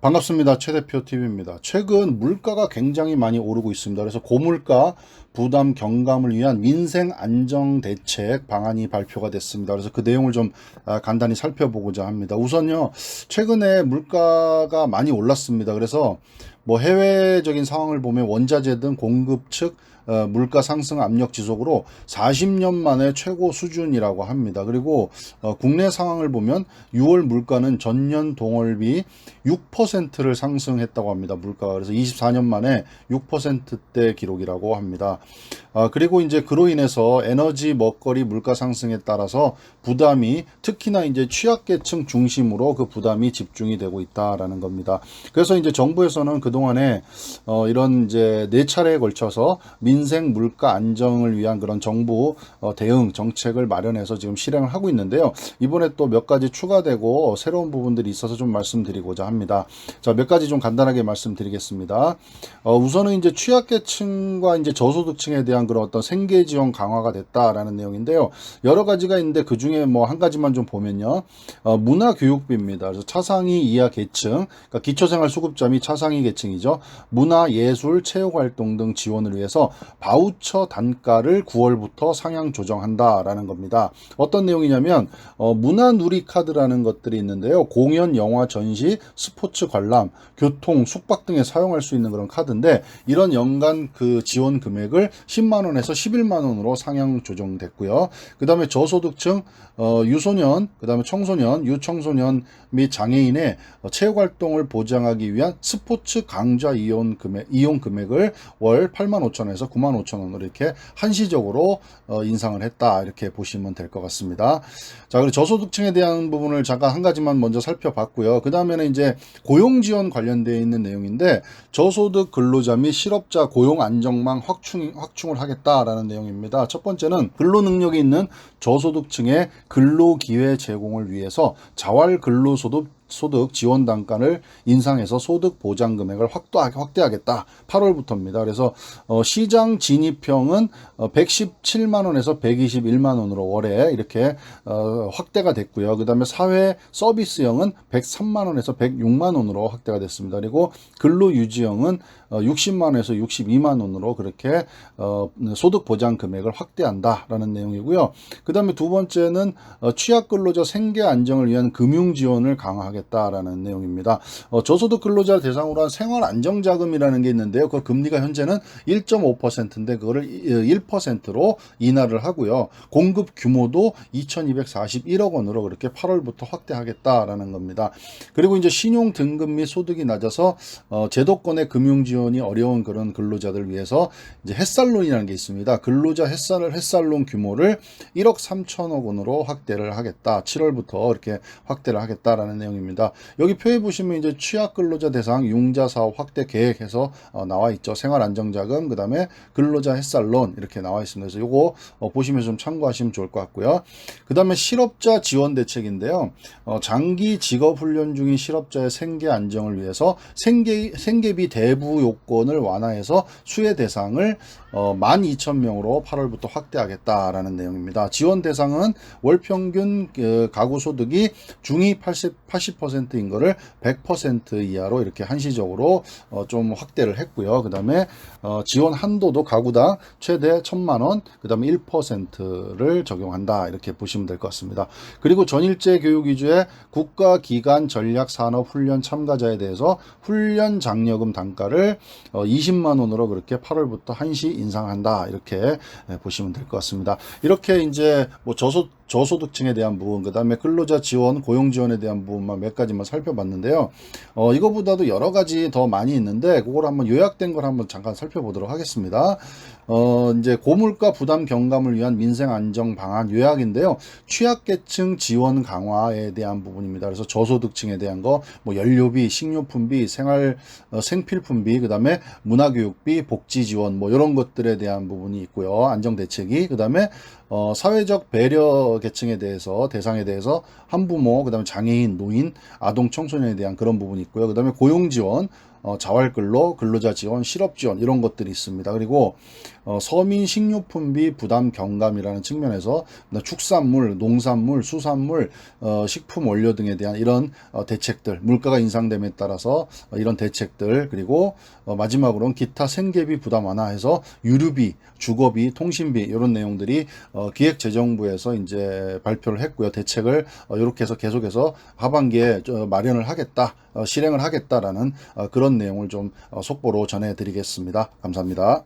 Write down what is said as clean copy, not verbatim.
반갑습니다. 최 대표 TV입니다. 최근 물가가 굉장히 많이 오르고 있습니다. 그래서 고물가 부담 경감을 위한 민생 안정 대책 방안이 발표가 됐습니다. 그래서 그 내용을 좀 간단히 살펴보고자 합니다. 우선요, 최근에 물가가 많이 올랐습니다. 그래서 뭐 해외적인 상황을 보면 원자재 등 공급 측 물가 상승 압력 지속으로 40년 만에 최고 수준이라고 합니다. 그리고 국내 상황을 보면 6월 물가는 전년 동월비 6%를 상승했다고 합니다. 물가가. 그래서 24년 만에 6%대 기록이라고 합니다. 그리고 이제 그로 인해서 에너지 먹거리 물가 상승에 따라서 부담이 특히나 이제 취약계층 중심으로 그 부담이 집중이 되고 있다라는 겁니다. 그래서 이제 정부에서는 그동안에 이런 이제 네 차례에 걸쳐서 민생 물가 안정을 위한 그런 정부 대응 정책을 마련해서 지금 실행을 하고 있는데요. 이번에 또 몇 가지 추가되고 새로운 부분들이 있어서 좀 말씀드리고자 합니다. 자, 몇 가지 좀 간단하게 말씀드리겠습니다. 우선은 이제 취약계층과 이제 저소득층에 대한 그런 어떤 생계 지원 강화가 됐다라는 내용인데요. 여러 가지가 있는데 그 중에 뭐 한 가지만 좀 보면요. 문화교육비입니다. 그래서 차상위 이하 계층, 그러니까 기초생활수급자 및 차상위 계층이죠. 문화, 예술, 체육활동 등 지원을 위해서 바우처 단가를 9월부터 상향 조정한다라는 겁니다. 어떤 내용이냐면 문화누리 카드라는 것들이 있는데요. 공연, 영화, 전시, 스포츠 관람, 교통, 숙박 등에 사용할 수 있는 그런 카드인데 이런 연간 그 지원 금액을 10만 원에서 11만 원으로 상향 조정됐고요. 그다음에 저소득층 유소년, 그다음에 청소년, 유청소년 및 장애인의 체육 활동을 보장하기 위한 스포츠 강좌 이용 금액을 월 8만 5천 원에서 9만 5천 원으로 이렇게 한시적으로 인상을 했다. 이렇게 보시면 될 것 같습니다. 자, 그리고 저소득층에 대한 부분을 잠깐 한 가지만 먼저 살펴봤고요. 그 다음에는 이제 고용 지원 관련되어 있는 내용인데 저소득 근로자 및 실업자 고용 안정망 확충을 하겠다라는 내용입니다. 첫 번째는 근로 능력이 있는 저소득층의 근로 기회 제공을 위해서 자활 근로소득 지원 단가를 인상해서 소득 보장 금액을 확대하겠다. 8월부터입니다. 그래서 시장 진입형은 117만 원에서 121만 원으로 월에 이렇게 확대가 됐고요. 그다음에 사회 서비스형은 103만 원에서 106만 원으로 확대가 됐습니다. 그리고 근로유지형은 60만 원에서 62만 원으로 그렇게 소득 보장 금액을 확대한다라는 내용이고요. 그다음에 두 번째는 취약 근로자 생계 안정을 위한 금융 지원을 강화하겠다라는 내용입니다. 저소득 근로자 대상으로 한 생활 안정 자금이라는 게 있는데요. 그 금리가 현재는 1.5%인데 그거를 1%로 인하를 하고요. 공급 규모도 2,241억 원으로 그렇게 8월부터 확대하겠다라는 겁니다. 그리고 이제 신용 등급 및 소득이 낮아서 제도권의 금융 지원이 어려운 그런 근로자들 위해서 이제 햇살론이라는 게 있습니다. 근로자 햇살론 규모를 1억 3천억 원으로 확대를 하겠다. 7월부터 이렇게 확대를 하겠다라는 내용입니다. 여기 표에 보시면 이제 취약 근로자 대상 융자 사업 확대 계획해서 나와 있죠. 생활 안정자금, 그다음에 근로자 햇살론 이렇게 나와 있습니다. 그래서 요거 보시면 좀 참고하시면 좋을 것 같고요. 그다음에 실업자 지원 대책인데요. 장기 직업 훈련 중인 실업자의 생계 안정을 위해서 생계비 대부 요건을 완화해서 수혜 대상을 12,000명으로 8월부터 확대하겠다라는 내용입니다. 지원 대상은 월 평균 가구 소득이 중위 80%인 거를 100% 이하로 이렇게 한시적으로 좀 확대를 했고요. 그다음에 지원 한도도 가구당 최대 1,000만 원, 그다음에 1%를 적용한다. 이렇게 보시면 될 것 같습니다. 그리고 전일제 교육 위주의 국가기관 전략산업훈련 참가자에 대해서 훈련 장려금 단가를 20만 원으로 그렇게 8월부터 한시 인상한다. 이렇게 보시면 될 것 같습니다. 이렇게 이제 뭐 저소득층에 대한 부분, 그 다음에 근로자 지원, 고용 지원에 대한 부분만 몇 가지만 살펴봤는데요. 이거보다도 여러 가지 더 많이 있는데, 그걸 한번 요약된 걸 한번 잠깐 살펴보도록 하겠습니다. 이제 고물가 부담 경감을 위한 민생 안정 방안 요약인데요. 취약계층 지원 강화에 대한 부분입니다. 그래서 저소득층에 대한 거, 뭐 연료비, 식료품비, 생필품비, 그 다음에 문화교육비, 복지 지원, 뭐 이런 것들에 대한 부분이 있고요. 안정 대책이, 그 다음에 사회적 배려 계층에 대해서 대상에 대해서 한부모, 그다음에 장애인, 노인, 아동, 청소년에 대한 그런 부분이 있고요. 그다음에 고용 지원, 자활근로, 근로자 지원, 실업 지원 이런 것들이 있습니다. 그리고 서민 식료품비 부담 경감이라는 측면에서 축산물, 농산물, 수산물, 식품 원료 등에 대한 이런 대책들, 물가가 인상됨에 따라서 이런 대책들, 그리고 마지막으로는 기타 생계비 부담 완화해서 유류비, 주거비, 통신비 이런 내용들이 기획재정부에서 이제 발표를 했고요. 대책을 이렇게 해서 계속해서 하반기에 마련을 하겠다, 실행을 하겠다라는 그런 내용을 좀 속보로 전해드리겠습니다. 감사합니다.